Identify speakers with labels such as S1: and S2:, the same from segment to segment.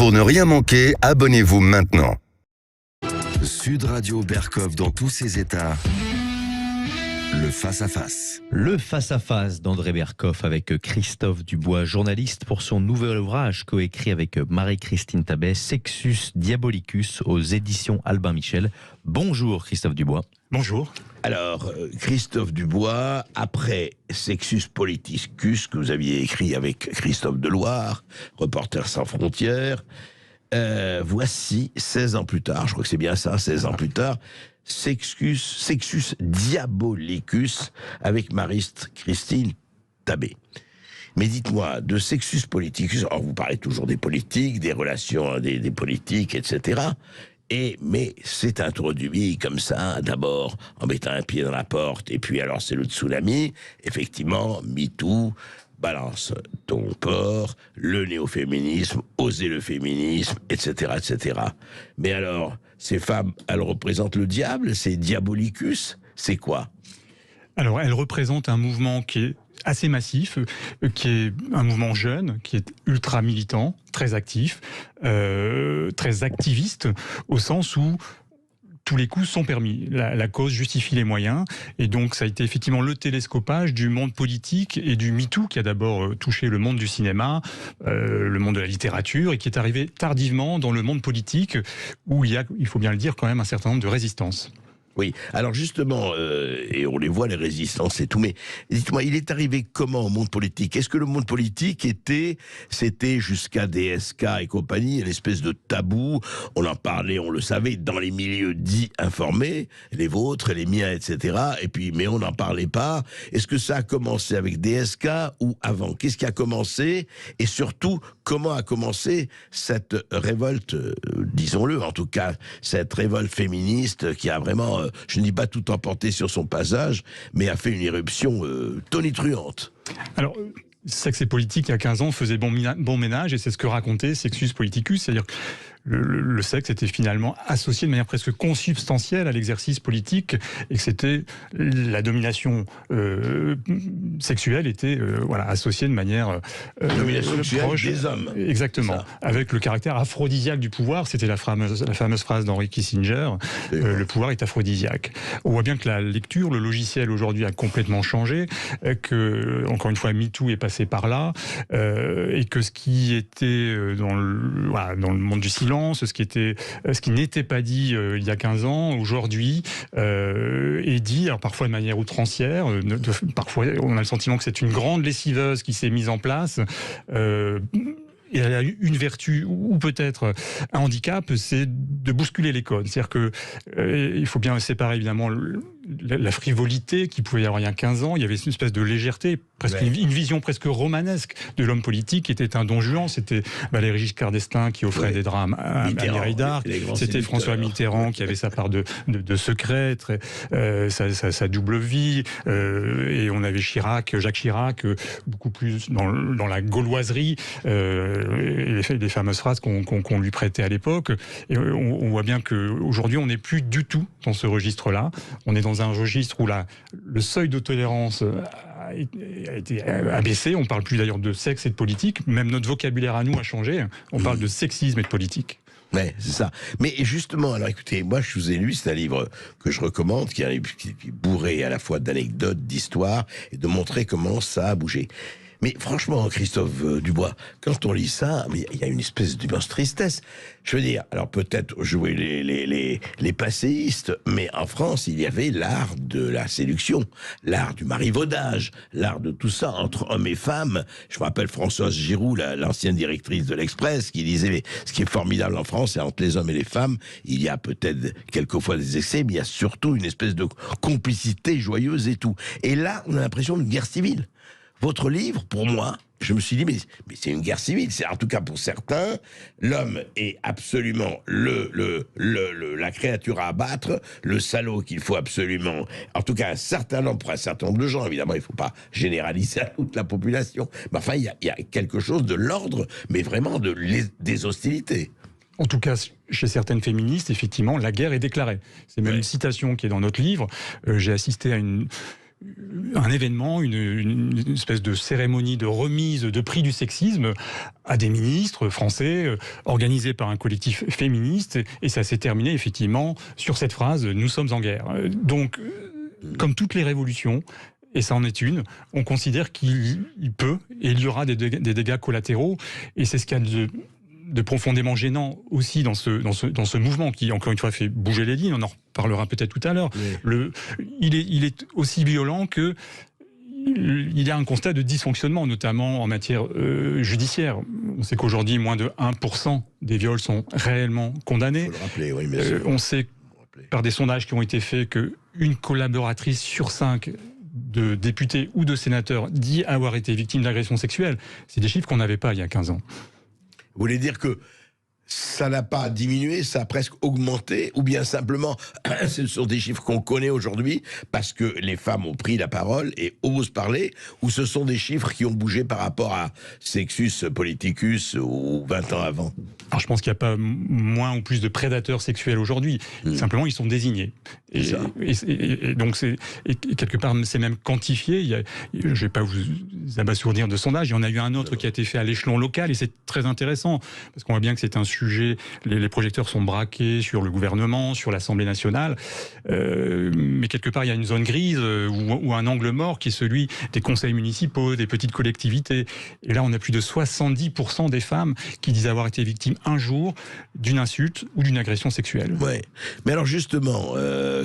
S1: Pour ne rien manquer, abonnez-vous maintenant. Sud Radio Berkov dans tous ses états. Le face-à-face.
S2: Le face-à-face d'André Berkov avec Christophe Dubois, journaliste pour son nouvel ouvrage coécrit avec Marie-Christine Tabet, Sexus Diabolicus aux éditions Albin Michel. Bonjour Christophe Dubois.
S3: Bonjour.
S4: Alors, Christophe Dubois, après Sexus Politicus, que vous aviez écrit avec Christophe Deloire, Reporters sans frontières, voici 16 ans plus tard, je crois que c'est bien ça, 16 ans plus tard, Sexus Diabolicus avec Marie-Christine Tabet. Mais dites-moi, de Sexus Politicus, alors vous parlez toujours des politiques, des relations des politiques, etc., mais c'est introduit comme ça, d'abord en mettant un pied dans la porte, et puis alors c'est le tsunami, effectivement, MeToo, balance ton porc, le néo-féminisme, oser le féminisme, etc., etc. Mais alors, ces femmes, elles représentent le diable, c'est Diabolicus, c'est quoi ?
S3: Alors, elles représentent un mouvement qui est assez massif, qui est un mouvement jeune, qui est ultra militant, très actif, très activiste, au sens où tous les coups sont permis. La cause justifie les moyens. Et donc, ça a été effectivement le télescopage du monde politique et du MeToo qui a d'abord touché le monde du cinéma, le monde de la littérature, et qui est arrivé tardivement dans le monde politique où il y a, il faut bien le dire, quand même un certain nombre de résistances.
S4: Oui, alors justement, et on les voit, les résistances et tout, mais dites-moi, il est arrivé comment au monde politique ? Est-ce que le monde politique c'était jusqu'à DSK et compagnie, une espèce de tabou, on en parlait, on le savait, dans les milieux dits informés, les vôtres, les miens, etc., et puis, mais on n'en parlait pas. Est-ce que ça a commencé avec DSK ou avant ? Qu'est-ce qui a commencé ? Et surtout, comment a commencé cette révolte, disons-le, en tout cas, cette révolte féministe qui a vraiment... je ne dis pas tout emporté sur son passage, mais a fait une éruption tonitruante.
S3: Alors, Sexe et politique, il y a 15 ans, faisait bon ménage, et c'est ce que racontait Sexus Politicus, c'est-à-dire que le sexe était finalement associé de manière presque consubstantielle à l'exercice politique, et que c'était la domination sexuelle était associée de manière
S4: domination proche des hommes.
S3: Exactement, avec le caractère aphrodisiaque du pouvoir. C'était la fameuse phrase d'Henry Kissinger, le pouvoir est aphrodisiaque. On voit bien que la lecture, le logiciel aujourd'hui a complètement changé, que, encore une fois, MeToo est passé par là, et que ce qui était dans le monde du silence, ce qui n'était pas dit il y a 15 ans, aujourd'hui, est dit, alors parfois de manière outrancière, parfois on a le sentiment que c'est une grande lessiveuse qui s'est mise en place. Et elle a une vertu, ou peut-être un handicap, c'est de bousculer les codes. C'est-à-dire que il faut bien séparer évidemment la frivolité qu'il pouvait y avoir il y a 15 ans. Il y avait une espèce de légèreté, presque une vision presque romanesque de l'homme politique qui était un don Juan. C'était Valéry Giscard d'Estaing qui offrait des drames à Mireille d'Arc. C'était François Mitterrand qui avait sa part de secret, sa double vie. Et on avait Jacques Chirac, beaucoup plus dans la gauloiserie. Les fameuses phrases qu'on lui prêtait à l'époque. Et on voit bien qu'aujourd'hui, on n'est plus du tout dans ce registre-là. On est dans un registre où le seuil de tolérance a été abaissé. On ne parle plus d'ailleurs de sexe et de politique. Même notre vocabulaire à nous a changé. On parle de sexisme et de politique.
S4: Ouais, c'est ça. Mais justement, alors écoutez, moi je vous ai lu, c'est un livre que je recommande, qui est bourré à la fois d'anecdotes, d'histoires, et de montrer comment ça a bougé. Mais franchement, Christophe Dubois, quand on lit ça, il y a une espèce d'immense tristesse. Je veux dire, alors peut-être jouer les passéistes, mais en France, il y avait l'art de la séduction, l'art du marivaudage, l'art de tout ça entre hommes et femmes. Je me rappelle Françoise Giroud, l'ancienne directrice de l'Express, qui disait, mais ce qui est formidable en France, c'est entre les hommes et les femmes, il y a peut-être quelquefois des excès, mais il y a surtout une espèce de complicité joyeuse et tout. Et là, on a l'impression d'une guerre civile. Votre livre, pour moi, je me suis dit, mais c'est une guerre civile. C'est en tout cas pour certains, l'homme est absolument la créature à abattre, le salaud qu'il faut absolument. En tout cas, un certain nombre, pour un certain nombre de gens, évidemment, il ne faut pas généraliser à toute la population. Mais enfin, il y a quelque chose de l'ordre, mais vraiment des hostilités.
S3: En tout cas, chez certaines féministes, effectivement, la guerre est déclarée. C'est même une citation qui est dans notre livre. J'ai assisté à une un événement, une espèce de cérémonie de remise de prix du sexisme à des ministres français, organisée par un collectif féministe, et ça s'est terminé effectivement sur cette phrase « Nous sommes en guerre ». Donc, comme toutes les révolutions, et ça en est une, on considère qu'il peut, et il y aura des dégâts collatéraux, et c'est ce qu'il y a de profondément gênant aussi dans ce mouvement qui, encore une fois, fait bouger les lignes. On en reparlera peut-être tout à l'heure. Oui. Il est aussi violent que il y a un constat de dysfonctionnement, notamment en matière judiciaire. On sait qu'aujourd'hui, moins de 1% des viols sont réellement condamnés.
S4: Il faut le rappeler, oui, bien sûr.
S3: On sait, par des sondages qui ont été faits, qu'une collaboratrice sur 5 de députés ou de sénateurs dit avoir été victime d'agression sexuelle. C'est des chiffres qu'on n'avait pas il y a 15 ans.
S4: Vous voulez dire que ça n'a pas diminué, ça a presque augmenté, ou bien simplement, ce sont des chiffres qu'on connaît aujourd'hui parce que les femmes ont pris la parole et osent parler, ou ce sont des chiffres qui ont bougé par rapport à Sexus Politicus ou 20 ans avant?
S3: Alors je pense qu'il n'y a pas moins ou plus de prédateurs sexuels aujourd'hui. Simplement, ils sont désignés. Et donc, quelque part, c'est même quantifié. Je ne vais pas vous abasourdir de sondage. Il y en a eu un autre qui a été fait à l'échelon local, et c'est très intéressant, parce qu'on voit bien que c'est un sujet, les projecteurs sont braqués sur le gouvernement, sur l'Assemblée nationale, mais quelque part, il y a une zone grise ou un angle mort qui est celui des conseils municipaux, des petites collectivités. Et là, on a plus de 70% des femmes qui disent avoir été victimes un jour d'une insulte ou d'une agression sexuelle.
S4: Ouais. Mais alors justement,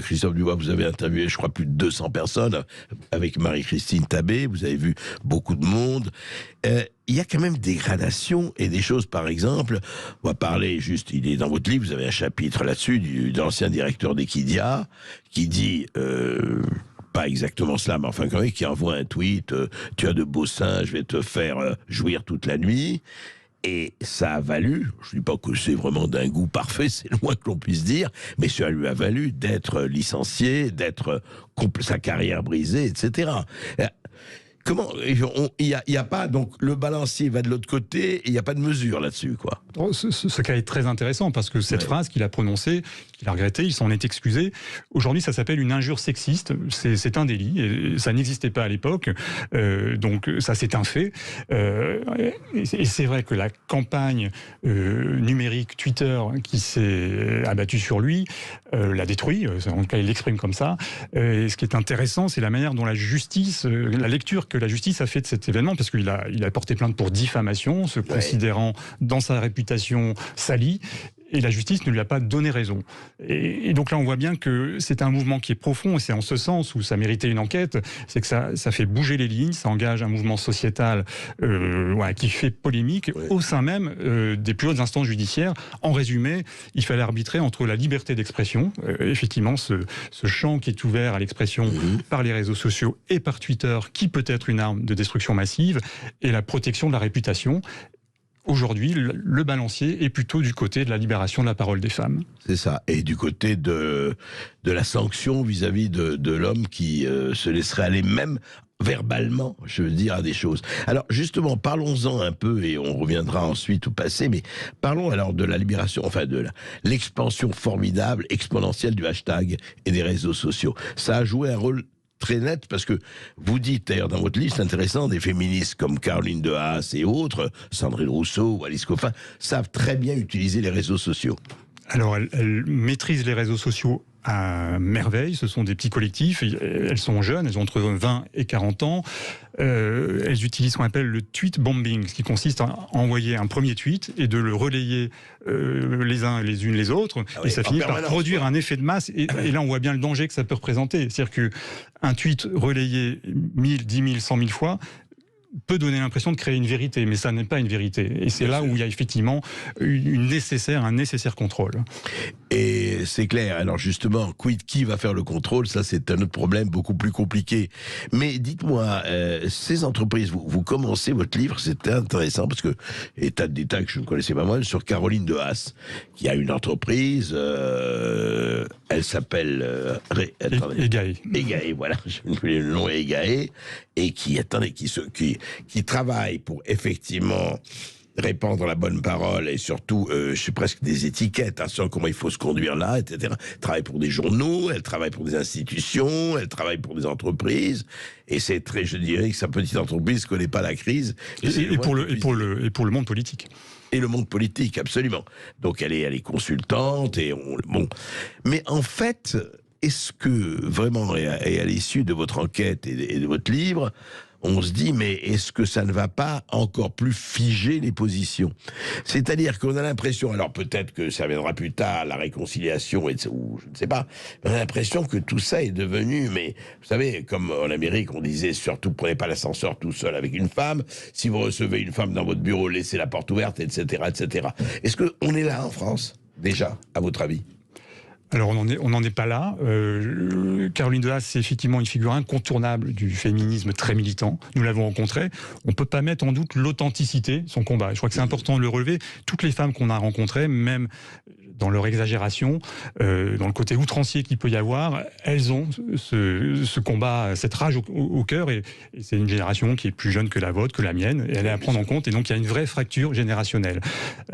S4: Christophe Dubois, vous avez interviewé, je crois, plus de 200 personnes avec Marie-Christine Tabé, vous avez vu beaucoup de monde. Il y a quand même des gradations et des choses, par exemple, on va parler juste, il est dans votre livre, vous avez un chapitre là-dessus, de l'ancien directeur d'Equidia, qui dit... pas exactement cela, mais enfin quand même, qui envoie un tweet, tu as de beaux seins, je vais te faire jouir toute la nuit. Et ça a valu, je ne dis pas que c'est vraiment d'un goût parfait, c'est le moins que l'on puisse dire, mais ça lui a valu d'être licencié, d'être sa carrière brisée, etc. Comment il y a pas, donc le balancier va de l'autre côté et il n'y a pas de mesure là-dessus, quoi.
S3: Ce cas est très intéressant parce que cette phrase qu'il a prononcée, qu'il a regrettée, il s'en est excusé. Aujourd'hui, ça s'appelle une injure sexiste. C'est un délit et ça n'existait pas à l'époque. Donc ça, c'est un fait. Et c'est vrai que la campagne numérique Twitter qui s'est abattue sur lui l'a détruit. En tout cas, il l'exprime comme ça. Et ce qui est intéressant, c'est la manière dont la justice, la lecture que la justice a fait de cet événement, parce qu'il a porté plainte pour diffamation, se considérant dans sa réputation salie, et la justice ne lui a pas donné raison. Et donc là, on voit bien que c'est un mouvement qui est profond, et c'est en ce sens où ça méritait une enquête, c'est que ça fait bouger les lignes, ça engage un mouvement sociétal qui fait polémique au sein même des plus hautes instances judiciaires. En résumé, il fallait arbitrer entre la liberté d'expression, effectivement ce champ qui est ouvert à l'expression par les réseaux sociaux et par Twitter, qui peut être une arme de destruction massive, et la protection de la réputation. Aujourd'hui, le balancier est plutôt du côté de la libération de la parole des femmes.
S4: C'est ça. Et du côté de la sanction vis-à-vis de l'homme qui se laisserait aller même verbalement, je veux dire, à des choses. Alors, justement, parlons-en un peu, et on reviendra ensuite au passé, mais parlons alors de la libération, enfin de l'expansion formidable, exponentielle du hashtag et des réseaux sociaux. Ça a joué un rôle très net, parce que vous dites d'ailleurs dans votre livre, c'est intéressant, des féministes comme Caroline de Haas et autres, Sandrine Rousseau ou Alice Coffin, savent très bien utiliser les réseaux sociaux.
S3: Alors, elles maîtrisent les réseaux sociaux à merveille. Ce sont des petits collectifs. Elles sont jeunes, elles ont entre 20 et 40 ans. Elles utilisent ce qu'on appelle le tweet bombing, ce qui consiste à envoyer un premier tweet et de le relayer les uns les unes les autres. Et ça finit par produire un effet de masse. Et là, on voit bien le danger que ça peut représenter. C'est-à-dire qu'un tweet relayé 1000, 10 000, 100 000 fois peut donner l'impression de créer une vérité, mais ça n'est pas une vérité. Et c'est là où il y a effectivement un nécessaire contrôle.
S4: Et c'est clair. Alors justement, qui va faire le contrôle? Ça, c'est un autre problème beaucoup plus compliqué. Mais dites-moi, ces entreprises, vous commencez votre livre, c'était intéressant, parce que, et tas de détails que je ne connaissais pas moi, sur Caroline de Haas, qui a une entreprise, elle s'appelle
S3: Egae.
S4: Egae, voilà, je ne sais le nom, Egae, et qui travaille pour effectivement répandre la bonne parole et surtout, je sais presque des étiquettes sur comment il faut se conduire là, etc. Elle travaille pour des journaux, elle travaille pour des institutions, elle travaille pour des entreprises. Et c'est très, je dirais que sa petite entreprise ne connaît pas la crise.
S3: Et pour le monde politique.
S4: Et le monde politique, absolument. Donc elle est consultante bon. Mais en fait, est-ce que vraiment, et à l'issue de votre enquête et de votre livre, on se dit, mais est-ce que ça ne va pas encore plus figer les positions? C'est-à-dire qu'on a l'impression, alors peut-être que ça viendra plus tard, la réconciliation, ou je ne sais pas, mais on a l'impression que tout ça est devenu, mais vous savez, comme en Amérique, on disait, surtout prenez pas l'ascenseur tout seul avec une femme, si vous recevez une femme dans votre bureau, laissez la porte ouverte, etc., etc. Est-ce qu'on est là en France, déjà, à votre avis?
S3: Alors on n'en est pas là. Caroline de Haas, c'est effectivement une figure incontournable du féminisme très militant. Nous l'avons rencontrée. On ne peut pas mettre en doute l'authenticité de son combat. Je crois que c'est important de le relever. Toutes les femmes qu'on a rencontrées, même dans leur exagération, dans le côté outrancier qu'il peut y avoir, elles ont ce combat, cette rage au cœur, et c'est une génération qui est plus jeune que la vôtre, que la mienne, et elle est à prendre en compte, et donc il y a une vraie fracture générationnelle.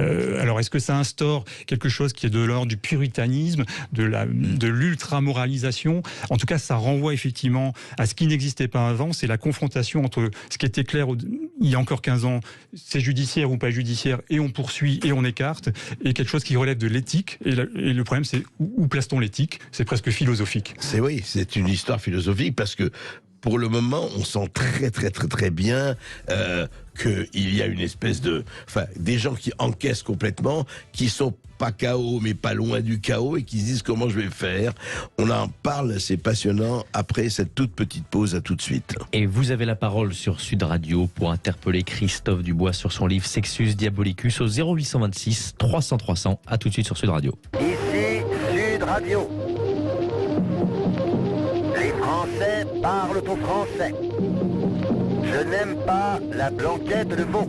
S3: Alors est-ce que ça instaure quelque chose qui est de l'ordre du puritanisme, de l'ultra-moralisation? En tout cas, ça renvoie effectivement à ce qui n'existait pas avant, c'est la confrontation entre ce qui était clair il y a encore 15 ans, c'est judiciaire ou pas judiciaire, et on poursuit et on écarte, et quelque chose qui relève de l'éthique. Et le problème, c'est où place-t-on l'éthique? C'est presque philosophique.
S4: C'est une histoire philosophique parce que pour le moment, on sent très bien qu'il y a une espèce des gens qui encaissent complètement, qui sont pas KO, mais pas loin du chaos, et qui se disent comment je vais faire. On en parle, c'est passionnant, après cette toute petite pause. À tout de suite.
S2: Et vous avez la parole sur Sud Radio pour interpeller Christophe Dubois sur son livre Sexus Diabolicus au 0826 300 300. À tout de suite sur Sud Radio.
S5: Ici Sud Radio. Les Français parlent au français. Je n'aime pas la blanquette de veau.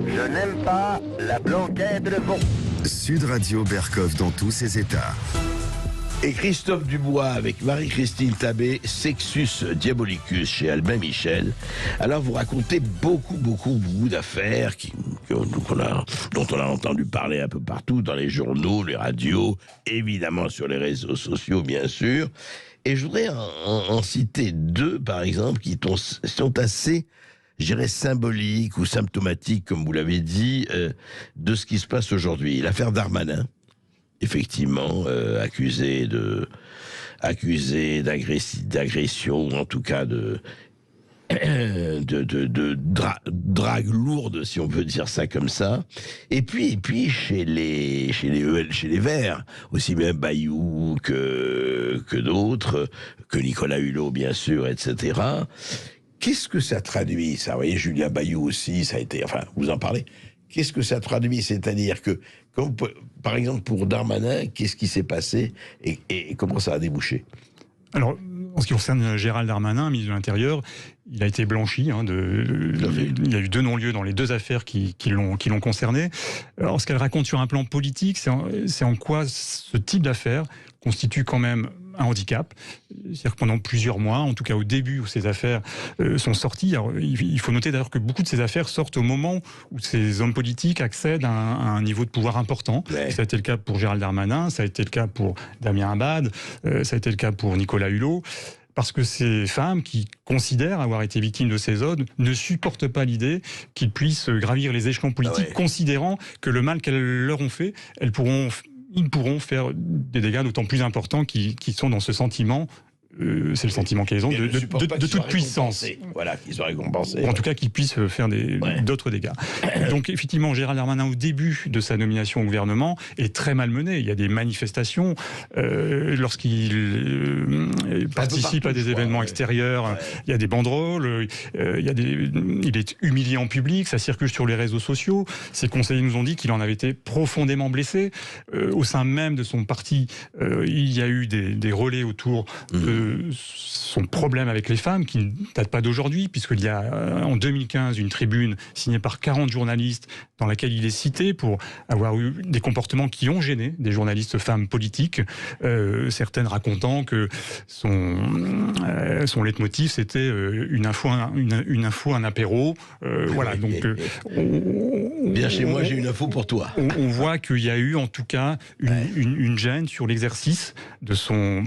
S5: Je n'aime pas la blanquette de veau.
S1: Sud Radio Berkov dans tous ses états.
S4: Et Christophe Dubois avec Marie-Christine Tabé, Sexus Diabolicus chez Albin Michel. Alors vous racontez beaucoup d'affaires dont on a entendu parler un peu partout, dans les journaux, les radios, évidemment sur les réseaux sociaux bien sûr. Et je voudrais en citer deux par exemple qui sont assez, je dirais, symboliques ou symptomatiques, comme vous l'avez dit, de ce qui se passe aujourd'hui. L'affaire Darmanin, effectivement, accusé d'agression, en tout cas de drague lourde, si on peut dire ça comme ça. Et puis chez les Verts, aussi bien Bayou que d'autres, que Nicolas Hulot, bien sûr, etc. Qu'est-ce que ça traduit, ça? Vous voyez, Julien Bayou aussi, ça a été... Enfin, vous en parlez. Qu'est-ce que ça traduit? C'est-à-dire que, par exemple, pour Darmanin, qu'est-ce qui s'est passé et comment ça a débouché? Alors,
S3: en ce qui concerne Gérald Darmanin, ministre de l'Intérieur, il a été blanchi. Il y a eu 2 non-lieux dans les 2 affaires qui l'ont concerné. Alors, ce qu'elle raconte sur un plan politique, c'est en quoi ce type d'affaires constitue quand même un handicap. C'est-à-dire que pendant plusieurs mois, en tout cas au début où ces affaires sont sorties, alors, il faut noter d'ailleurs que beaucoup de ces affaires sortent au moment où ces hommes politiques accèdent à un niveau de pouvoir important. Ouais. Ça a été le cas pour Gérald Darmanin, ça a été le cas pour Damien Abad, ça a été le cas pour Nicolas Hulot. Parce que ces femmes qui considèrent avoir été victimes de ces hommes ne supportent pas l'idée qu'ils puissent gravir les échelons politiques, considérant que le mal qu'elles leur ont fait, ils pourront faire des dégâts d'autant plus importants qui sont dans ce sentiment. C'est le sentiment qu'ils ont de toute puissance.
S4: Voilà, qu'ils soient récompensés.
S3: En tout cas, qu'ils puissent faire d'autres dégâts. Donc, effectivement, Gérald Darmanin, au début de sa nomination au gouvernement, est très malmené. Il y a des manifestations lorsqu'il participe à des événements extérieurs. Il y a des banderoles. Il est humilié en public. Ça circule sur les réseaux sociaux. Ses conseillers nous ont dit qu'il en avait été profondément blessé. Au sein même de son parti, il y a eu des relais autour son problème avec les femmes, qui ne date pas d'aujourd'hui, puisqu'il y a en 2015 une tribune signée par 40 journalistes dans laquelle il est cité pour avoir eu des comportements qui ont gêné des journalistes femmes politiques, certaines racontant que son leitmotiv c'était une info, un apéro. Voilà, donc
S4: viens chez moi, j'ai une info pour toi.
S3: On voit qu'il y a eu en tout cas une gêne sur l'exercice de son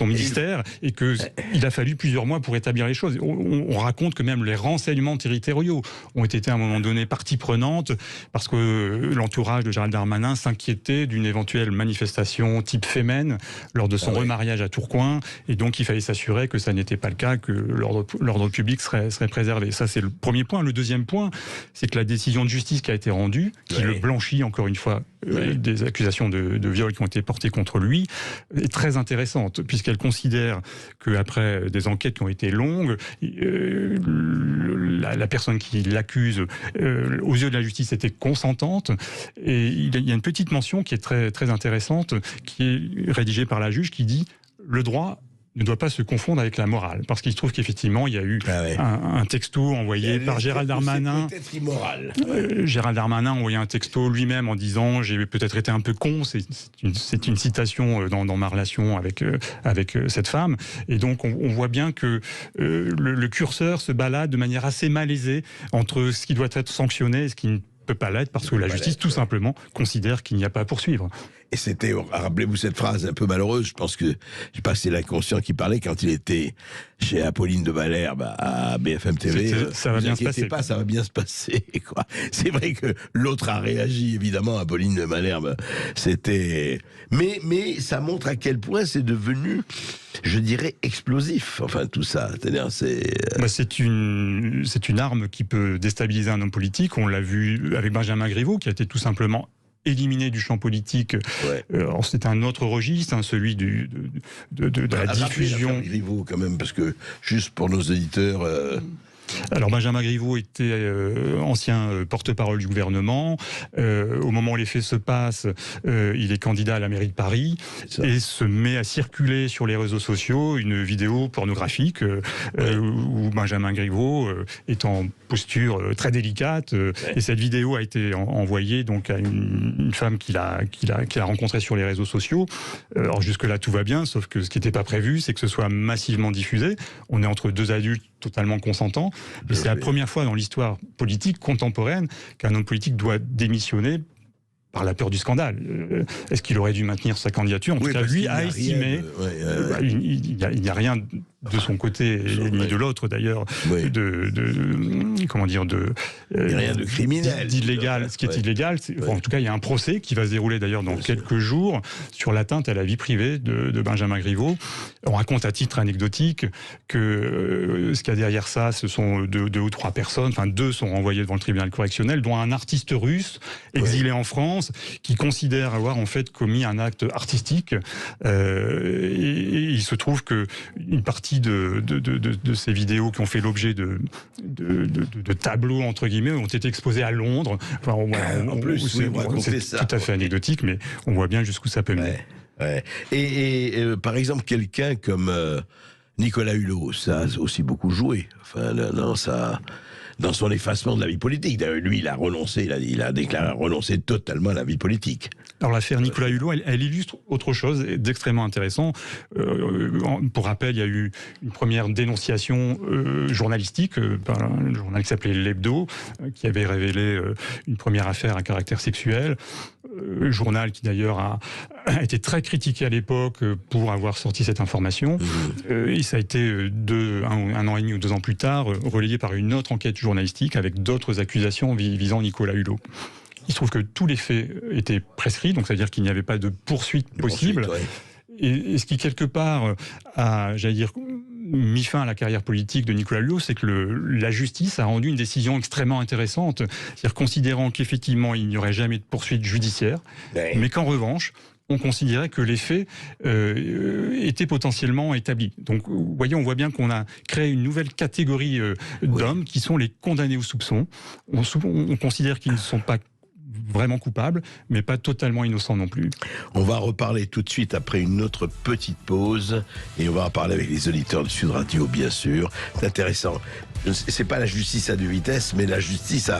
S3: ministère et qu'il a fallu plusieurs mois pour établir les choses. On raconte que même les renseignements territoriaux ont été à un moment donné partie prenante parce que l'entourage de Gérald Darmanin s'inquiétait d'une éventuelle manifestation type Femen lors de son remariage à Tourcoing, et donc il fallait s'assurer que ça n'était pas le cas, que l'ordre public serait préservé. Ça, c'est le premier point. Le deuxième point, c'est que la décision de justice qui a été rendue, qui le blanchit encore une fois des accusations de viol qui ont été portées contre lui, est très intéressante, puisqu'elle considère qu'après des enquêtes qui ont été longues, la personne qui l'accuse, aux yeux de la justice, était consentante. Et il y a une petite mention qui est très, très intéressante, qui est rédigée par la juge, qui dit « Le droit ne doit pas se confondre avec la morale ». Parce qu'il se trouve qu'effectivement, il y a eu un texto envoyé par Gérald Darmanin.
S4: C'est peut-être immoral.
S3: Gérald Darmanin a envoyé un texto lui-même en disant « J'ai peut-être été un peu con ». C'est une citation dans ma relation avec cette femme. Et donc, on voit bien que le curseur se balade de manière assez malaisée entre ce qui doit être sanctionné et ce qui ne peut pas l'être, parce que la justice, tout simplement, considère qu'il n'y a pas à poursuivre.
S4: Et c'était, rappelez-vous cette phrase un peu malheureuse, je pense que, je sais pas si c'est l'inconscient qui parlait, quand il était chez Apolline de Malherbe à BFM TV.
S3: Ça va bien se passer.
S4: Ça va bien se passer, quoi. C'est vrai que l'autre a réagi, évidemment, Apolline de Malherbe. Mais ça montre à quel point c'est devenu, je dirais, explosif. Enfin, tout ça. C'est-à-dire,
S3: c'est une arme qui peut déstabiliser un homme politique. On l'a vu avec Benjamin Griveaux, qui a été tout simplement éliminé du champ politique. C'est un autre registre, celui de la diffusion.
S4: Griveaux, quand même, parce que, juste pour nos auditeurs...
S3: Alors Benjamin Griveaux était ancien porte-parole du gouvernement. Au moment où les faits se passent, il est candidat à la mairie de Paris et se met à circuler sur les réseaux sociaux une vidéo pornographique où Benjamin Griveaux est en posture très délicate. Et cette vidéo a été envoyée donc à une femme qu'il a rencontrée sur les réseaux sociaux. Alors jusque-là tout va bien, sauf que ce qui n'était pas prévu, c'est que ce soit massivement diffusé. On est entre deux adultes totalement consentants. Et c'est la première fois dans l'histoire politique contemporaine qu'un homme politique doit démissionner par la peur du scandale. Est-ce qu'il aurait dû maintenir sa candidature ? En tout cas, lui a estimé... Il n'y a rien de son côté, ni de l'autre d'ailleurs, rien de
S4: criminel,
S3: d'illégal. Ce qui est illégal, en tout cas, il y a un procès qui va se dérouler d'ailleurs dans quelques jours sur l'atteinte à la vie privée de Benjamin Griveaux. On raconte à titre anecdotique que ce qu'il y a derrière ça, ce sont deux ou trois personnes, enfin 2 sont renvoyés devant le tribunal correctionnel, dont un artiste russe exilé en France, qui considère avoir en fait commis un acte artistique. Et il se trouve que une partie de ces vidéos qui ont fait l'objet de tableaux entre guillemets ont été exposés à Londres. Enfin, c'est tout à fait anecdotique, mais on voit bien jusqu'où ça peut mener.
S4: Et par exemple, quelqu'un comme Nicolas Hulot, ça a aussi beaucoup joué. Enfin, dans son effacement de la vie politique. D'ailleurs, lui, il a renoncé, il a déclaré renoncer totalement à la vie politique.
S3: Alors l'affaire Nicolas Hulot, elle illustre autre chose d'extrêmement intéressant. Pour rappel, il y a eu une première dénonciation journalistique par un journal qui s'appelait L'Hebdo, qui avait révélé une première affaire à caractère sexuel. Journal qui d'ailleurs a été très critiqué à l'époque pour avoir sorti cette information. Et ça a été un an et demi ou 2 ans plus tard relayé par une autre enquête journalistique avec d'autres accusations visant Nicolas Hulot. Il se trouve que tous les faits étaient prescrits, donc ça veut dire qu'il n'y avait pas de poursuite possible. Et ce qui, quelque part, a, j'allais dire, mis fin à la carrière politique de Nicolas Hulot, c'est que la justice a rendu une décision extrêmement intéressante, c'est-à-dire considérant qu'effectivement, il n'y aurait jamais de poursuite judiciaire, mais qu'en revanche, on considérait que les faits étaient potentiellement établis. Donc, vous voyez, on voit bien qu'on a créé une nouvelle catégorie d'hommes qui sont les condamnés au soupçon. On considère qu'ils ne sont pas vraiment coupable, mais pas totalement innocent non plus.
S4: On va reparler tout de suite après une autre petite pause et on va en parler avec les auditeurs de Sud Radio, bien sûr. C'est intéressant. C'est pas la justice à deux vitesses, mais la justice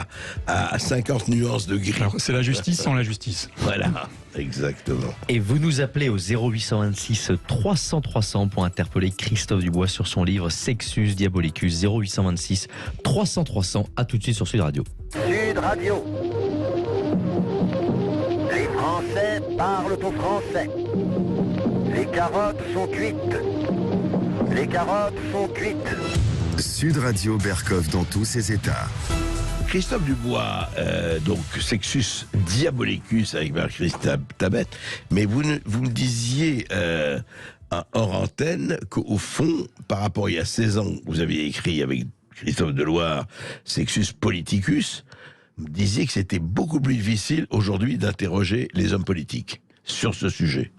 S4: à 50 nuances de gris.
S3: Alors, c'est la justice sans la justice.
S4: Voilà, exactement.
S2: Et vous nous appelez au 0826 300 300 pour interpeller Christophe Dubois sur son livre Sexus Diabolicus. 0826 300 300. À tout de suite sur Sud Radio.
S5: Sud Radio. Les Français parlent au français. Les carottes sont cuites. Les carottes sont cuites.
S1: Sud Radio Berkov dans tous ses états.
S4: Christophe Dubois, donc Sexus Diabolicus avec Marie-Christine Tabet, mais vous me disiez hors antenne qu'au fond, par rapport à il y a 16 ans, vous aviez écrit avec Christophe Deloire Sexus Politicus, vous disiez que c'était beaucoup plus difficile aujourd'hui d'interroger les hommes politiques sur ce sujet.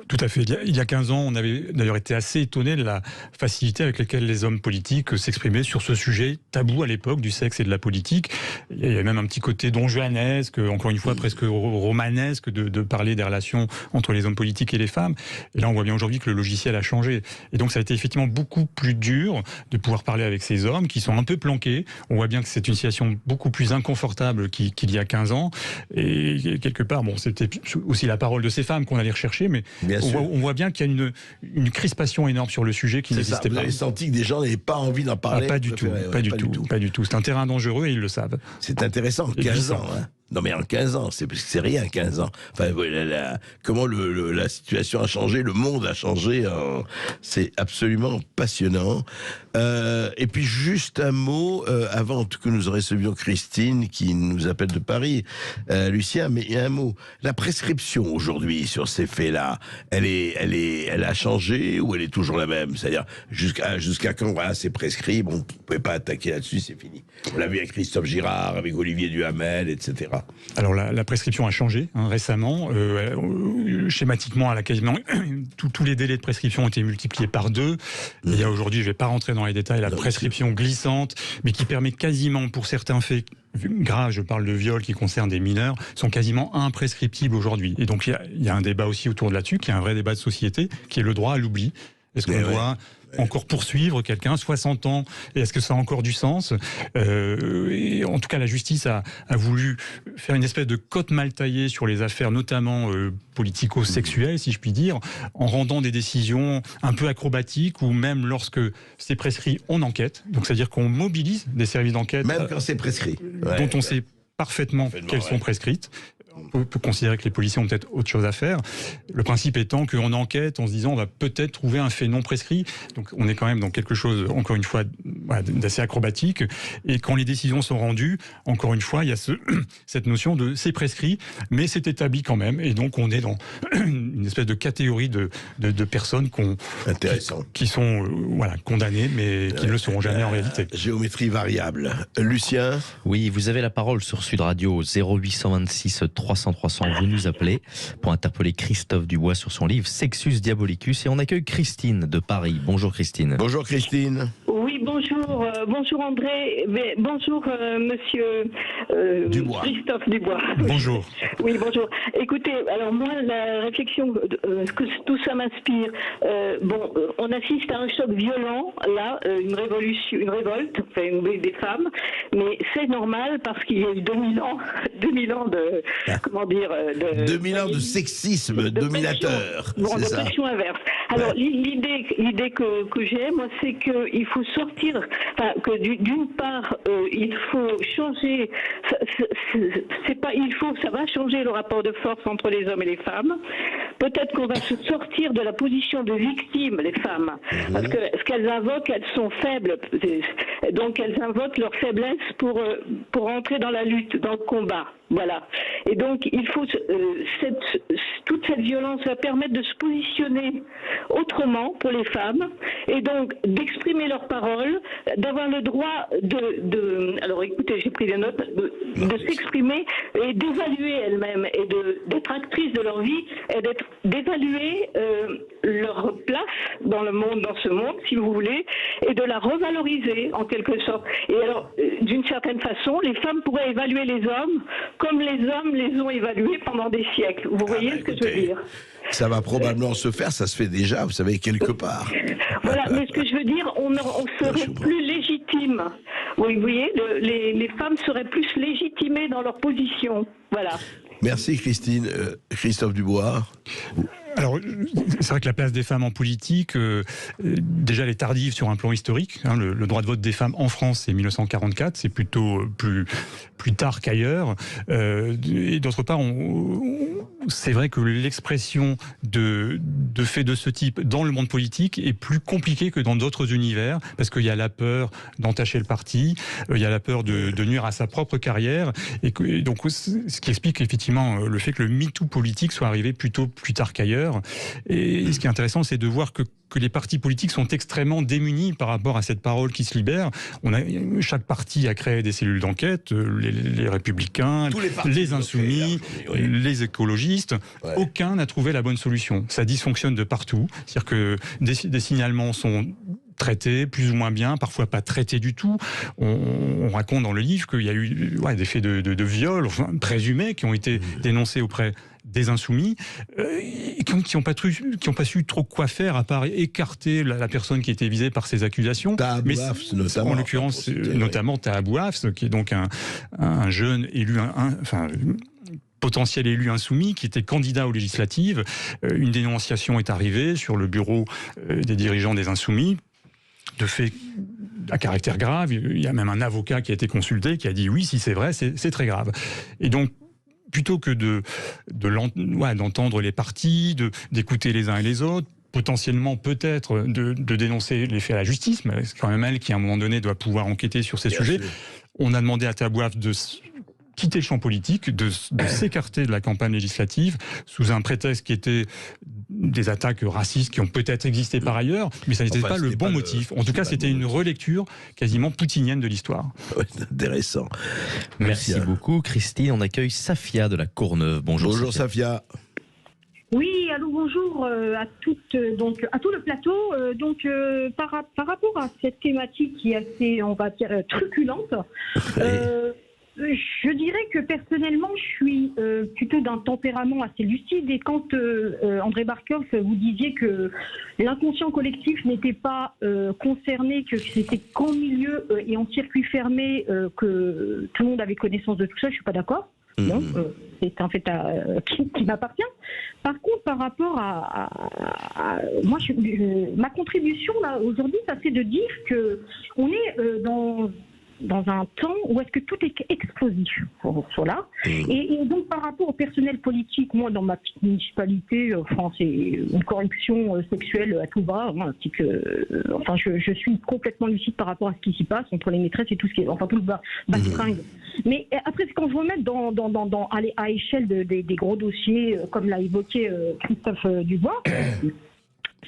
S3: Tout à fait. Il y a 15 ans, on avait d'ailleurs été assez étonnés de la facilité avec laquelle les hommes politiques s'exprimaient sur ce sujet tabou à l'époque du sexe et de la politique. Il y avait même un petit côté donjuanesque, encore une fois presque romanesque, de parler des relations entre les hommes politiques et les femmes. Et là, on voit bien aujourd'hui que le logiciel a changé. Et donc, ça a été effectivement beaucoup plus dur de pouvoir parler avec ces hommes qui sont un peu planqués. On voit bien que c'est une situation beaucoup plus inconfortable qu'il y a 15 ans. Et quelque part, bon, c'était aussi la parole de ces femmes qu'on allait rechercher, mais on voit bien qu'il y a une crispation énorme sur le sujet qui n'existait pas.
S4: Vous avez senti que des gens n'avaient pas envie d'en parler?
S3: Pas du tout. C'est un terrain dangereux et ils le savent.
S4: C'est intéressant, 15 ans. Hein. Non mais en 15 ans, c'est rien 15 ans. Enfin, comment la situation a changé, le monde a changé, c'est absolument passionnant. Et puis juste un mot, avant que nous recevions Christine qui nous appelle de Paris, Lucien, mais il y a un mot. La prescription aujourd'hui sur ces faits-là, elle a changé ou elle est toujours la même? C'est-à-dire jusqu'à quand voilà, c'est prescrit, bon, vous pouvez pas attaquer là-dessus, c'est fini. On l'a vu avec Christophe Girard, avec Olivier Duhamel, etc.
S3: Alors la prescription a changé récemment. Schématiquement, elle a quasiment tous les délais de prescription ont été multipliés par 2. Il y a aujourd'hui, je ne vais pas rentrer dans les détails, la prescription glissante, mais qui permet quasiment pour certains faits graves, je parle de viol qui concernent des mineurs, sont quasiment imprescriptibles aujourd'hui. Et donc il y a un débat aussi autour de là-dessus, qui est un vrai débat de société, qui est le droit à l'oubli. Est-ce qu'on doit encore poursuivre quelqu'un, 60 ans, et est-ce que ça a encore du sens? Et en tout cas, la justice a voulu faire une espèce de cote mal taillée sur les affaires, notamment politico-sexuelles, si je puis dire, en rendant des décisions un peu acrobatiques, ou même lorsque c'est prescrit, on enquête. Donc, c'est-à-dire qu'on mobilise des services d'enquête.
S4: Même quand c'est prescrit.
S3: Dont on sait parfaitement qu'elles sont prescrites. On peut considérer que les policiers ont peut-être autre chose à faire. Le principe étant qu'on enquête en se disant on va peut-être trouver un fait non prescrit. Donc on est quand même dans quelque chose, encore une fois, d'assez acrobatique. Et quand les décisions sont rendues, encore une fois, il y a cette notion de c'est prescrit, mais c'est établi quand même. Et donc on est dans une espèce de catégorie de personnes qui sont condamnées, mais qui ne le seront jamais en réalité.
S4: Géométrie variable. Lucien?
S2: Oui, vous avez la parole sur Sud Radio 0826 300 300. Vous nous appelez pour interpeller Christophe Dubois sur son livre Sexus Diabolicus. Et on accueille Christine de Paris. Bonjour Christine.
S4: Bonjour Christine.
S6: Oui, bonjour. Bonjour André. Bonjour monsieur
S4: Dubois.
S6: Christophe Dubois.
S3: Bonjour.
S6: Oui, bonjour. Écoutez, alors moi, la réflexion que tout ça m'inspire, on assiste à un choc violent, là, une révolte, des femmes, mais c'est normal parce qu'il y a eu 2000 ans de... Comment dire
S4: 2000 ans de sexisme dominateur.
S6: De pression inverse. Alors l'idée que j'ai, moi, c'est qu'il faut sortir, que d'une part, il faut changer, ça va changer le rapport de force entre les hommes et les femmes. Peut-être qu'on va se sortir de la position de victime, les femmes, parce que ce qu'elles invoquent, elles sont faibles, donc elles invoquent leur faiblesse pour entrer dans la lutte, dans le combat. Voilà. Et donc, il faut toute cette violence va permettre de se positionner autrement pour les femmes et donc d'exprimer leurs paroles, d'avoir le droit alors écoutez, j'ai pris des notes, de s'exprimer et d'évaluer elles-mêmes et d'être actrice de leur vie est d'évaluer leur place dans le monde, dans ce monde, si vous voulez, et de la revaloriser en quelque sorte. Et alors, d'une certaine façon, les femmes pourraient évaluer les hommes comme les hommes les ont évalués pendant des siècles. Vous voyez ce que je veux dire?
S4: Ça va probablement se faire, ça se fait déjà, vous savez, quelque part.
S6: Voilà, mais ce que je veux dire, on serait plus légitime. Oui, vous voyez, les femmes seraient plus légitimées dans leur position. Voilà.
S4: Merci Christine. Christophe Dubois.
S3: Alors, c'est vrai que la place des femmes en politique, déjà, elle est tardive sur un plan historique. Hein, le droit de vote des femmes en France, c'est 1944, c'est plutôt plus tard qu'ailleurs. Et d'autre part, c'est vrai que l'expression de faits de ce type dans le monde politique est plus compliquée que dans d'autres univers, parce qu'il y a la peur d'entacher le parti, il y a la peur de nuire à sa propre carrière, et donc ce qui explique effectivement le fait que le MeToo politique soit arrivé plutôt plus tard qu'ailleurs. Et ce qui est intéressant, c'est de voir que les partis politiques sont extrêmement démunis par rapport à cette parole qui se libère. Chaque parti a créé des cellules d'enquête, les Républicains, les Insoumis, les écologistes. Ouais. Aucun n'a trouvé la bonne solution. Ça dysfonctionne de partout. C'est-à-dire que des signalements sont traités plus ou moins bien, parfois pas traités du tout. On raconte dans le livre qu'il y a eu des faits de viol présumés qui ont été dénoncés auprès des Insoumis, qui n'ont pas su trop quoi faire à part écarter la personne qui était visée par ces accusations.
S4: Tahabouafs, notamment.
S3: En l'occurrence, notamment Tahabouafs, qui est donc un jeune élu, potentiel élu insoumis, qui était candidat aux législatives. Une dénonciation est arrivée sur le bureau des dirigeants des Insoumis, de faits à caractère grave. Il y a même un avocat qui a été consulté, qui a dit oui, si c'est vrai, c'est très grave. Et donc, plutôt que d'entendre les partis, d'écouter les uns et les autres, potentiellement peut-être de dénoncer les faits à la justice, mais c'est quand même elle qui à un moment donné doit pouvoir enquêter sur ces sujets. On a demandé à Tahabouaf de quitter le champ politique, de s'écarter de la campagne législative sous un prétexte qui était des attaques racistes qui ont peut-être existé par ailleurs, mais ça n'était pas le bon motif. En tout cas, c'était une relecture quasiment poutinienne de l'histoire.
S4: Ouais, intéressant.
S2: Merci beaucoup, Christine. On accueille Safia de la Courneuve.
S4: Bonjour Safia.
S7: Oui, allô, bonjour à toutes, donc à tout le plateau. Par rapport à cette thématique qui est assez, on va dire, truculente, je dirais que personnellement, je suis plutôt d'un tempérament assez lucide. Et quand André Barkhoff, vous disiez que l'inconscient collectif n'était pas concerné, que c'était qu'en milieu et en circuit fermé que tout le monde avait connaissance de tout ça, je suis pas d'accord. Non, c'est un fait qui m'appartient. Par contre, par rapport à moi, ma contribution là aujourd'hui, ça c'est de dire que on est dans un temps où est-ce que tout est explosif, voilà. Et donc par rapport au personnel politique, moi dans ma petite municipalité, c'est une corruption sexuelle à tout va, je suis complètement lucide par rapport à ce qui s'y passe entre les maîtresses et tout ce qui est, tout le bastringue. Mais après, quand je remets à échelle des gros dossiers, comme l'a évoqué Christophe Dubois,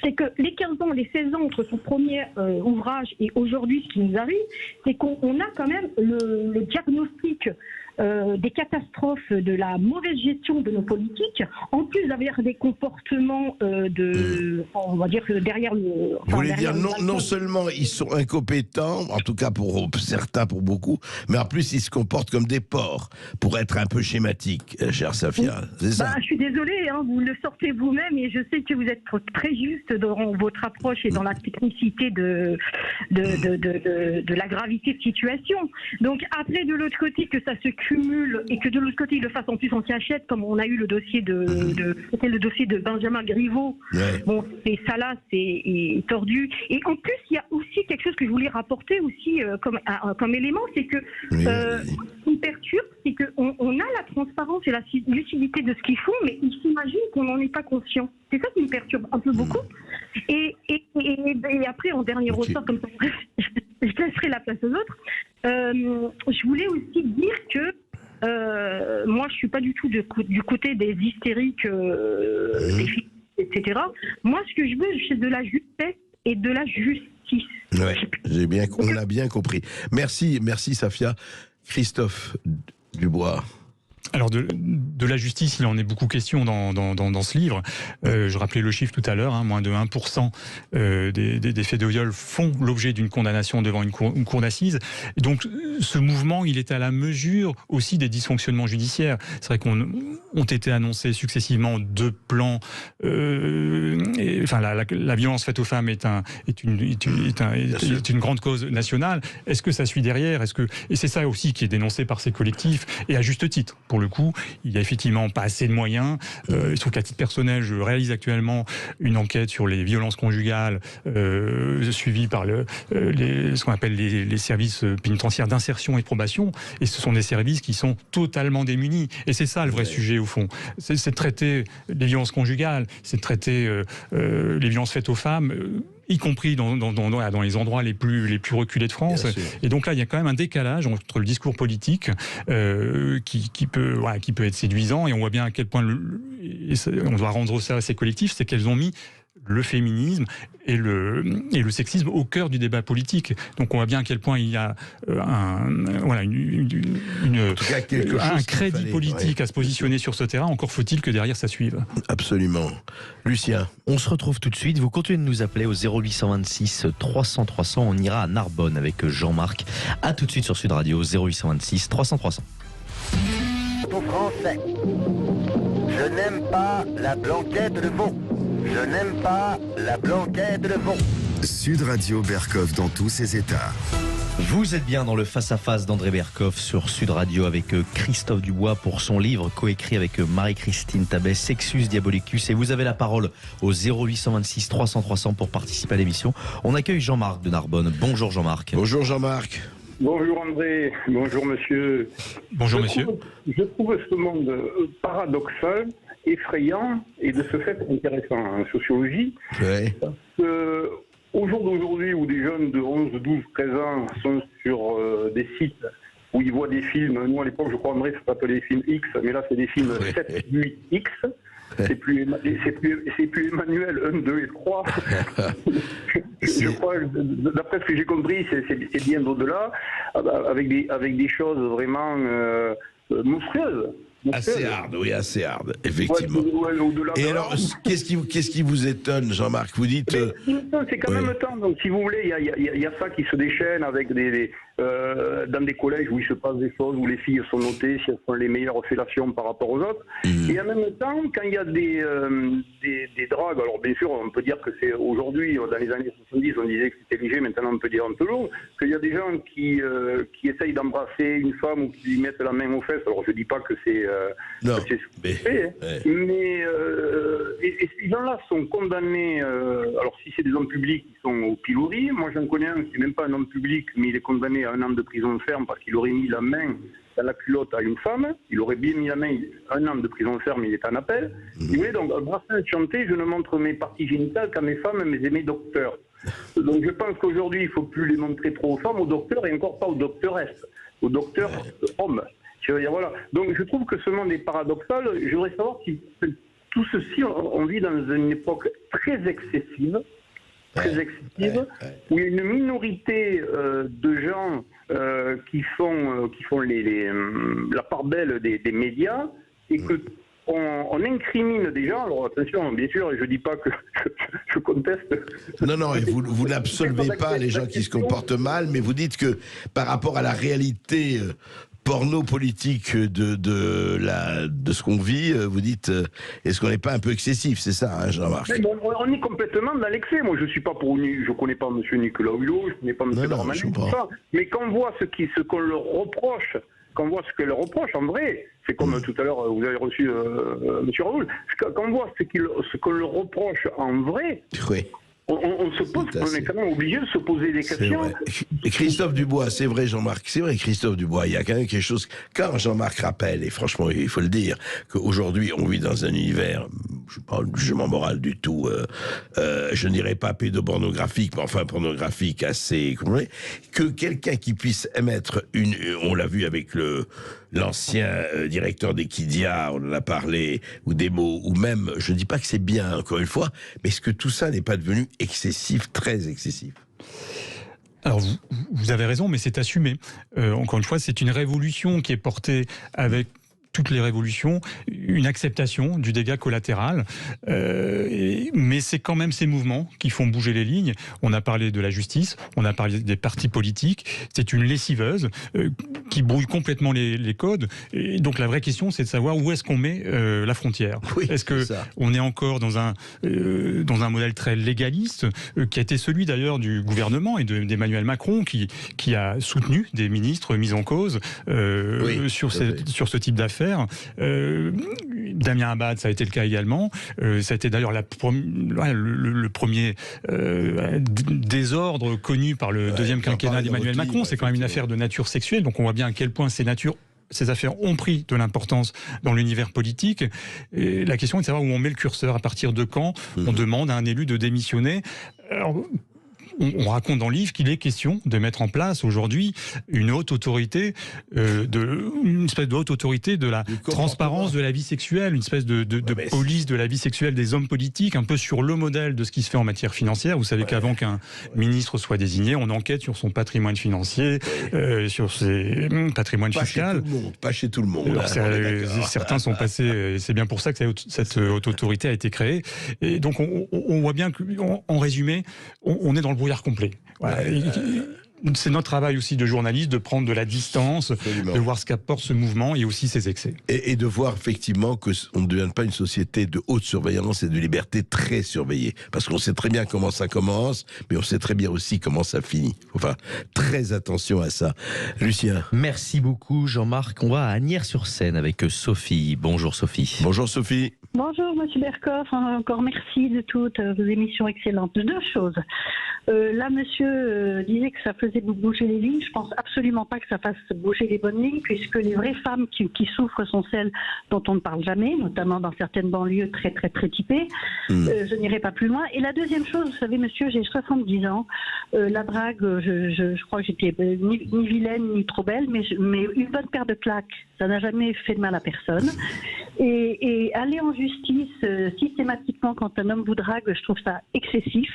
S7: c'est que les 15 ans, les 16 ans entre son premier ouvrage et aujourd'hui, ce qui nous arrive, c'est qu'on a quand même le diagnostic des catastrophes, de la mauvaise gestion de nos politiques, en plus d'avoir des comportements on va dire derrière le...
S4: Vous voulez dire non seulement ils sont incompétents, en tout cas pour certains, pour beaucoup, mais en plus ils se comportent comme des porcs, pour être un peu schématique, chère Safia, c'est ça?
S7: Je suis désolée, vous le sortez vous-même, et je sais que vous êtes très juste dans votre approche et dans la technicité de la gravité de situation. Donc après, de l'autre côté, que ça se cumule et que de l'autre côté, il le fasse en plus en cachette, comme on a eu le dossier c'était le dossier de Benjamin Griveaux. Ouais. Bon, et ça là, c'est tordu. Et en plus, il y a aussi quelque chose que je voulais rapporter aussi comme élément, c'est que ce qui me perturbe, c'est qu'on a la transparence et la lucidité de ce qu'ils font, mais ils s'imaginent qu'on n'en est pas conscient. C'est ça qui me perturbe un peu beaucoup. Et après, en dernier ressort, comme ça, je laisserai la place aux autres. Je voulais aussi dire que moi, je suis pas du tout du côté des hystériques, des filles, etc. Moi, ce que je veux, c'est de la justesse et de la justice.
S4: Ouais, on a bien compris. Merci Safia. Christophe Dubois.
S3: Alors de la justice, il en est beaucoup question dans ce livre. Je rappelais le chiffre tout à l'heure, moins de 1% des faits de viol font l'objet d'une condamnation devant une cour d'assises. Donc ce mouvement, il est à la mesure aussi des dysfonctionnements judiciaires. C'est vrai qu'ont été annoncés successivement 2 plans. La violence faite aux femmes est une grande cause nationale. Est-ce que ça suit derrière ? Et c'est ça aussi qui est dénoncé par ces collectifs, et à juste titre. Pour le coup, il n'y a effectivement pas assez de moyens. Il se trouve qu'à titre personnel, je réalise actuellement une enquête sur les violences conjugales suivie par ce qu'on appelle les services pénitentiaires d'insertion et de probation. Et ce sont des services qui sont totalement démunis. Et c'est ça le vrai sujet au fond. C'est de traiter les violences conjugales, c'est de traiter les violences faites aux femmes, y compris dans les endroits les plus reculés de France. Et donc là, il y a quand même un décalage entre le discours politique qui peut être séduisant, et on voit bien à quel point on doit rendre ça à ces collectifs, c'est qu'elles ont mis le féminisme et le sexisme au cœur du débat politique. Donc on voit bien à quel point il y a un crédit politique à se positionner sur ce terrain. Encore faut-il que derrière ça suive.
S4: Absolument. Lucien.
S2: On se retrouve tout de suite. Vous continuez de nous appeler au 0826 300 300. On ira à Narbonne avec Jean-Marc. À tout de suite sur Sud Radio, 0826 300 300.
S5: Tout français. Je n'aime pas la blanquette de veau. Je n'aime pas la blanquette de veau.
S1: Sud Radio Berkov dans tous ses états.
S2: Vous êtes bien dans le face-à-face d'André Berkov sur Sud Radio avec Christophe Dubois pour son livre coécrit avec Marie-Christine Tabet, Sexus Diabolicus. Et vous avez la parole au 0826 300 300 pour participer à l'émission. On accueille Jean-Marc de Narbonne. Bonjour Jean-Marc.
S4: Bonjour Jean-Marc.
S8: Bonjour André, bonjour monsieur.
S3: Bonjour monsieur.
S8: Je trouve ce monde paradoxal, effrayant et de ce fait intéressant en sociologie.
S4: Ouais.
S8: Parce que au jour d'aujourd'hui où des jeunes de 11, 12, 13 ans sont sur des sites où ils voient des films, nous à l'époque je crois André ça s'appelait des films X, mais là c'est des films 7, 8X. C'est plus Emmanuel 1, 2 et 3. Je crois, d'après ce que j'ai compris, c'est bien au-delà, avec des choses vraiment monstrueuses.
S4: Assez hard, oui, assez hard, effectivement.
S8: Et
S4: alors, qu'est-ce qui vous étonne, Jean-Marc ? Vous dites...
S8: c'est qu'en même temps, donc, si vous voulez, il y a ça qui se déchaîne avec dans des collèges où il se passe des choses, où les filles sont notées, si elles font les meilleures fellations par rapport aux autres. Et en même temps, quand il y a des dragues, alors bien sûr, on peut dire que c'est aujourd'hui, dans les années 70, on disait que c'était léger, maintenant on peut dire un peu lourd, qu'il y a des gens qui essayent d'embrasser une femme ou qui lui mettent la main aux fesses. Alors je dis pas que c'est... mais ces gens-là sont condamnés, alors si c'est des hommes publics, ils sont au pilori. Moi j'en connais un qui n'est même pas un homme public, mais il est condamné à 1 an de prison ferme parce qu'il aurait mis la main dans la culotte à une femme. Il aurait bien mis la main, 1 an de prison ferme, il est en appel. Vous voyez, donc Brassens chantait, je ne montre mes parties génitales qu'à mes femmes, mais à mes docteurs. Donc je pense qu'aujourd'hui il ne faut plus les montrer trop aux femmes, aux docteurs et encore pas aux docteuresses, aux docteurs hommes. Voilà. Donc je trouve que ce monde est paradoxal. Je voudrais savoir si tout ceci, on vit dans une époque très excessive, où il y a une minorité de gens qui font la part belle des médias, et que on incrimine des gens. Alors attention, bien sûr, je ne dis pas que je conteste.
S4: Non, et vous n'absolvez pas les gens qui se comportent mal, mais vous dites que par rapport à la réalité porno-politique de ce qu'on vit, vous dites, est-ce qu'on n'est pas un peu excessif, c'est ça, hein, Jean-Marc ?
S8: On est complètement dans l'excès. Moi, je suis pas je connais pas M. Nicolas Hulot, je connais pas M. Darmanin, tout ça. Mais quand on voit ce qu'on leur reproche, ce que leur reproche, en vrai, c'est comme tout à l'heure, vous avez reçu M. Raoul, quand on voit ce qu'on leur reproche en vrai... Oui. On est quand même obligé de se poser des questions.
S4: Et Christophe Dubois, c'est vrai Jean-Marc, c'est vrai Christophe Dubois, il y a quand même quelque chose, quand Jean-Marc rappelle, et franchement il faut le dire, qu'aujourd'hui on vit dans un univers, je ne parle pas de jugement moral du tout, je ne dirais pas pédopornographique, mais enfin pornographique assez, que quelqu'un qui puisse émettre on l'a vu avec l'ancien directeur d'Equidia, on en a parlé, ou des mots, ou même, je ne dis pas que c'est bien, encore une fois, mais est-ce que tout ça n'est pas devenu excessif, très excessif ?
S3: Alors vous avez raison, mais c'est assumé. Encore une fois, c'est une révolution qui est portée avec toutes les révolutions, une acceptation du dégât collatéral. Mais c'est quand même ces mouvements qui font bouger les lignes. On a parlé de la justice, on a parlé des partis politiques. C'est une lessiveuse qui brouille complètement les codes. Et donc la vraie question, c'est de savoir où est-ce qu'on met la frontière.
S4: Oui,
S3: est-ce que on est encore dans un modèle très légaliste, qui a été celui d'ailleurs du gouvernement et d'Emmanuel Macron, qui a soutenu des ministres mis en cause sur ce type d'affaires. Damien Abad, ça a été le cas également. Ça a été d'ailleurs le premier désordre connu par le deuxième quinquennat d'Emmanuel Macron. C'est quand même une affaire de nature sexuelle, donc on voit bien à quel point ces affaires ont pris de l'importance dans l'univers politique. Et la question est de savoir où on met le curseur, à partir de quand on demande à un élu de démissionner. Alors, on raconte dans le livre qu'il est question de mettre en place aujourd'hui une haute autorité, une espèce de haute autorité de la transparence de la vie sexuelle, une espèce de police de la vie sexuelle des hommes politiques, un peu sur le modèle de ce qui se fait en matière financière. Vous savez qu'avant qu'un ministre soit désigné, on enquête sur son patrimoine financier, sur ses patrimoines fiscaux.
S4: Pas chez tout le monde.
S3: Certains sont passés, c'est bien pour ça que cette haute autorité a été créée. Et donc on voit bien qu'en résumé, on est dans le brouillard complet. Voilà. C'est notre travail aussi de journaliste de prendre de la distance, de voir ce qu'apporte ce mouvement et aussi ses excès.
S4: Et de voir effectivement qu'on ne devienne pas une société de haute surveillance et de liberté très surveillée. Parce qu'on sait très bien comment ça commence, mais on sait très bien aussi comment ça finit. Enfin, très attention à ça. Lucien.
S2: Merci beaucoup Jean-Marc. On va à Asnières-sur-Seine avec Sophie. Bonjour Sophie.
S4: Bonjour Sophie.
S7: Bonjour Monsieur Berkoff, encore merci de toutes vos émissions excellentes. Deux choses. Là, monsieur disait que ça faisait bouger les lignes. Je pense absolument pas que ça fasse bouger les bonnes lignes, puisque les vraies femmes qui souffrent sont celles dont on ne parle jamais, notamment dans certaines banlieues très très très typées. Je n'irai pas plus loin. Et la deuxième chose, vous savez monsieur, j'ai 70 ans. La drague, je crois que j'étais ni vilaine ni trop belle, mais une bonne paire de claques, ça n'a jamais fait de mal à personne. Et aller en justice systématiquement quand un homme vous drague, je trouve ça excessif.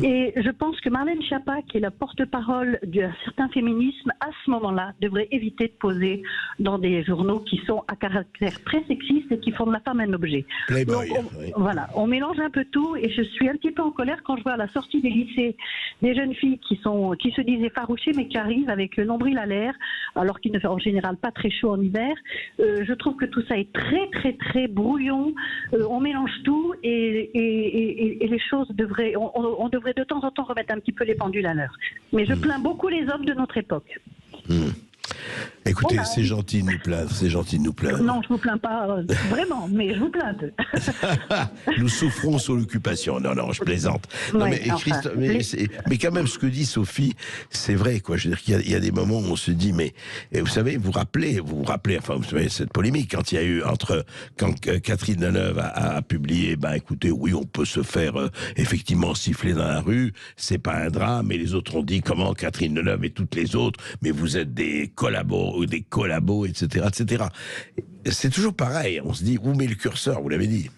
S7: Et je pense que Marlène Schiappa, qui est la porte-parole d'un certain féminisme, à ce moment-là, devrait éviter de poser dans des journaux qui sont à caractère très sexiste et qui font de la femme un objet.
S4: Playboy.
S7: Donc, voilà, on mélange un peu tout et je suis un petit peu en colère quand je vois à la sortie des lycées des jeunes filles qui se disent effarouchées mais qui arrivent avec le nombril à l'air alors qu'il ne fait en général pas très chaud en hiver. Je trouve que tout ça est très très très brouillon. On mélange tout et les choses devraient, on devrait de temps en temps remettre un petit peu les pendules à l'heure. Mais je plains beaucoup les hommes de notre époque.
S4: Écoutez, voilà. C'est gentil de nous plaindre, c'est gentil de nous plaindre.
S7: Non, je vous plains pas vraiment, mais je vous plains un peu.
S4: Nous souffrons sur l'occupation. Non, je plaisante. Non,
S7: ouais,
S4: mais quand même, ce que dit Sophie, c'est vrai, quoi. Je veux dire qu'il y a des moments où on se dit, mais vous savez, vous vous rappelez, enfin, vous savez, cette polémique quand il y a eu quand Catherine Deneuve a publié, écoutez, oui, on peut se faire effectivement siffler dans la rue, c'est pas un drame, et les autres ont dit comment Catherine Deneuve et toutes les autres, mais vous êtes des collabos, etc., etc. C'est toujours pareil. On se dit, où met le curseur, vous l'avez dit.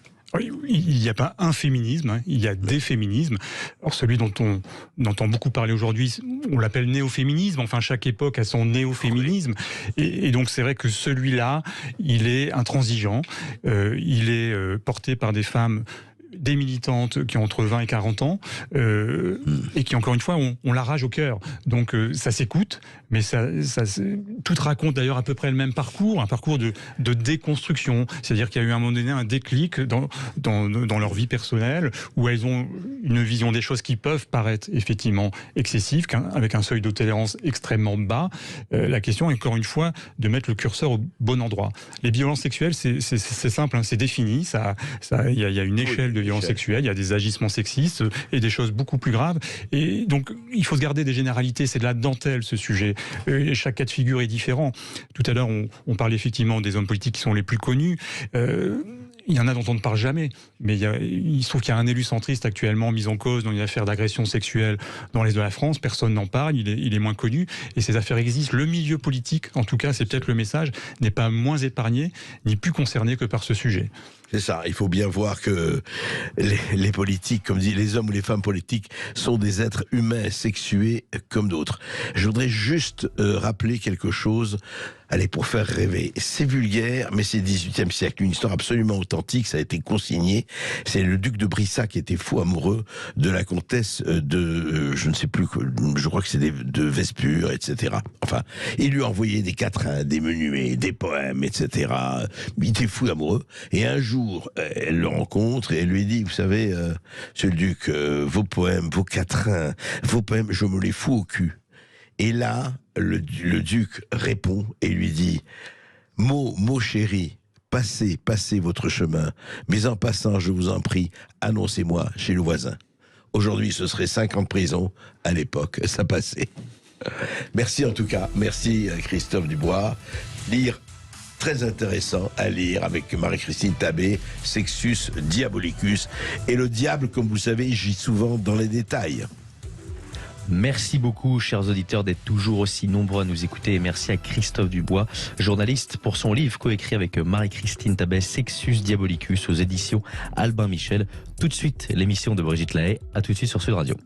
S3: Il n'y a pas un féminisme, il y a des féminismes. Alors celui dont on entend beaucoup parler aujourd'hui, on l'appelle néo-féminisme. Enfin, chaque époque a son néo-féminisme. Et donc c'est vrai que celui-là, il est intransigeant. Il est porté par des femmes, des militantes qui ont entre 20 et 40 ans et qui, encore une fois, ont la rage au cœur. Donc ça s'écoute, mais tout raconte d'ailleurs à peu près le même parcours, un parcours de déconstruction. C'est-à-dire qu'il y a eu à un moment donné un déclic dans leur vie personnelle où elles ont une vision des choses qui peuvent paraître effectivement excessives, avec un seuil de tolérance extrêmement bas. La question est encore une fois de mettre le curseur au bon endroit. Les violences sexuelles, c'est simple, hein, c'est défini. Il y a une échelle de violences sexuelles, il y a des agissements sexistes et des choses beaucoup plus graves. Et donc, il faut se garder des généralités. C'est de la dentelle, ce sujet. Et chaque cas de figure est différent. Tout à l'heure, on parlait effectivement des hommes politiques qui sont les plus connus. Il y en a dont on ne parle jamais, mais il se trouve qu'il y a un élu centriste actuellement mis en cause dans une affaire d'agression sexuelle dans l'Est de la France. Personne n'en parle, il est moins connu, et ces affaires existent. Le milieu politique, en tout cas, c'est peut-être le message, n'est pas moins épargné, ni plus concerné que par ce sujet.
S4: C'est ça, il faut bien voir que les politiques, comme dit les hommes ou les femmes politiques, sont des êtres humains sexués comme d'autres. Je voudrais juste rappeler quelque chose, allez, pour faire rêver. C'est vulgaire, mais c'est 18e siècle, une histoire absolument authentique, ça a été consigné. C'est le duc de Brissac qui était fou amoureux de la comtesse de, je ne sais plus, je crois que c'est de Vespure, etc. Enfin, il lui a envoyé des quatrains, des menuets, des poèmes, etc. Il était fou amoureux. Et un jour, elle le rencontre et elle lui dit, vous savez, monsieur le duc, vos poèmes, vos quatrains, vos poèmes, je me les fous au cul. Et là, le duc répond et lui dit, mot chéri, passez votre chemin, mais en passant, je vous en prie, annoncez-moi chez le voisin. Aujourd'hui, ce serait 5 ans de prison. À l'époque, ça passait. Merci en tout cas. Merci Christophe Dubois. Lire très intéressant à lire avec Marie-Christine Tabé, Sexus Diabolicus. Et le diable, comme vous savez, gît souvent dans les détails.
S2: Merci beaucoup, chers auditeurs, d'être toujours aussi nombreux à nous écouter. Et merci à Christophe Dubois, journaliste, pour son livre coécrit avec Marie-Christine Tabet, Sexus Diabolicus, aux éditions Albin Michel. Tout de suite, l'émission de Brigitte Lahaye. À tout de suite sur Sud Radio.